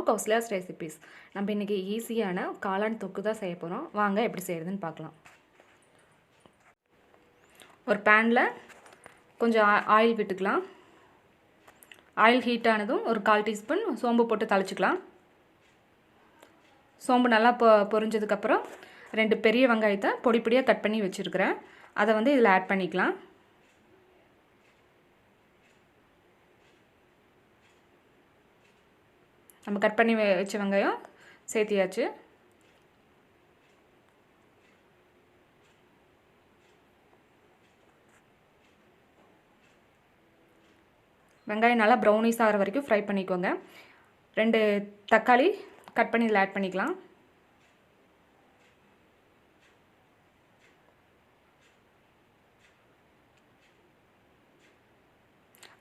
Kausalya's recipes. நம்ம இன்றைக்கி ஈஸியான காளான் தொக்கு தான் செய்ய போகிறோம். வாங்க எப்படி செய்கிறதுன்னு பார்க்கலாம். ஒரு பேனில் கொஞ்சம் ஆயில் விட்டுக்கலாம். ஆயில் ஹீட் ஆனதும் ஒரு 1/4 டீஸ்பூன் சோம்பு போட்டு தாளிச்சிக்கலாம். சோம்பு நல்லா பொரிஞ்சதுக்கப்புறம் 2 பெரிய வெங்காயத்தை பொடி பொடியாக கட் பண்ணி வச்சுருக்கிறேன். அதை இதில் ஆட் பண்ணிக்கலாம். நம்ம கட் பண்ணி வச்ச வெங்காயம் சேர்த்தியாச்சு. வெங்காயம் நல்லா ப்ரௌனிஸ் ஆகிற வரைக்கும் ஃப்ரை பண்ணிக்கோங்க. 2 தக்காளி கட் பண்ணி இதில் ஆட் பண்ணிக்கலாம்.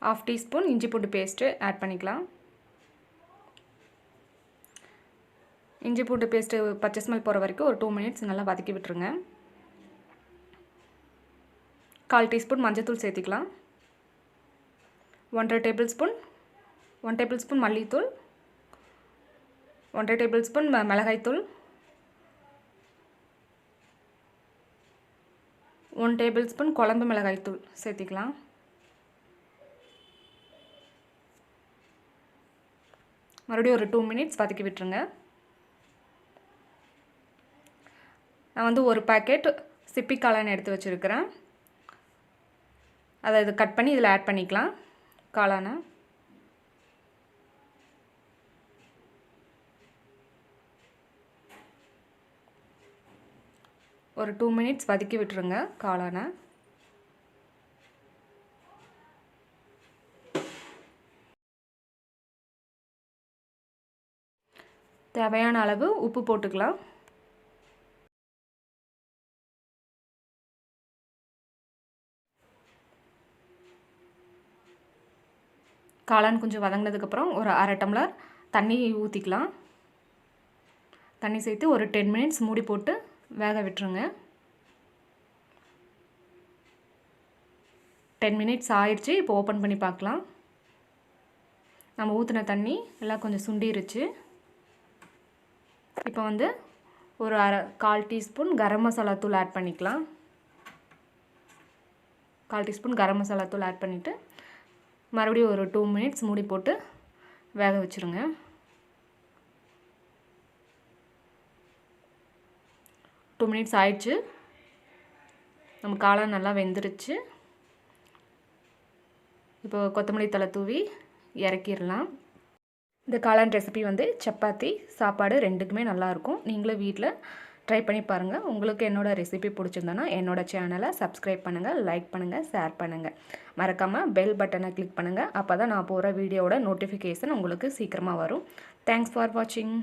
½ டீஸ்பூன் இஞ்சி பூண்டு பேஸ்ட்டு ஆட் பண்ணிக்கலாம். இஞ்சி பூண்டு பேஸ்ட்டு பச்சை ஸ்மெல் போகிற வரைக்கும் ஒரு 2 மினிட்ஸ் நல்லா வதக்கி விட்டுருங்க. 1/4 டீஸ்பூன் மஞ்சள்தூள் சேர்த்திக்கலாம். 1 டேபிள் ஸ்பூன் மல்லித்தூள், 1 டேபிள் ஸ்பூன் மிளகாய்த்தூள், 1 டேபிள் ஸ்பூன் குழம்பு மிளகாய்த்தூள் சேர்த்திக்கலாம். மறுபடியும் ஒரு 2 மினிட்ஸ் வதக்கி விட்டுருங்க. நான் ஒரு பேக்கெட் சிப்பி காளான் எடுத்து வச்சுருக்கிறேன். அதை இது கட் பண்ணி இதில் ஆட் பண்ணிக்கலாம். காளானை ஒரு 2 மினிட்ஸ் வதக்கி விட்டுருங்க. காளானை தேவையான அளவு உப்பு போட்டுக்கலாம். காளான் கொஞ்சம் வதங்கினதுக்கப்புறம் ஒரு 1/2 டம்ளர் தண்ணி ஊற்றிக்கலாம். தண்ணி சேர்த்து ஒரு 10 மினிட்ஸ் மூடி போட்டு வேக விட்டுருங்க. 10 மினிட்ஸ் ஆயிடுச்சு. இப்போ ஓப்பன் பண்ணி பார்க்கலாம். நம்ம ஊற்றின தண்ணி எல்லாம் கொஞ்சம் சுண்டிருச்சு. இப்போ ஒரு 1/4 டீஸ்பூன் கரம் மசாலா தூள் ஆட் பண்ணிக்கலாம். 1/4 டீஸ்பூன் கரம் மசாலா தூள் ஆட் பண்ணிவிட்டு மறுபடியும் ஒரு 2 மினிட்ஸ் மூடி போட்டு வேக வச்சுருங்க. 2 மினிட்ஸ் ஆயிடுச்சு. நம்ம காளான் நல்லா வெந்துருச்சு. இப்போ கொத்தமல்லி தழை தூவி இறக்கிடலாம். இந்த காளான் ரெசிபி சப்பாத்தி சாப்பாடு ரெண்டுக்குமே நல்லாயிருக்கும். நீங்களும் வீட்டில் ட்ரை பண்ணி பாருங்கள். உங்களுக்கு என்னோடய ரெசிபி பிடிச்சிருந்தனா என்னோடய சேனலை சப்ஸ்கிரைப் பண்ணுங்கள், லைக் பண்ணுங்கள், ஷேர் பண்ணுங்கள். மறக்காமல் பெல் பட்டனை கிளிக் பண்ணுங்கள். அப்போ தான் நான் போகிற வீடியோவோட நோட்டிஃபிகேஷன் உங்களுக்கு சீக்கிரமாக வரும். தேங்க்ஸ் ஃபார் வாட்சிங்.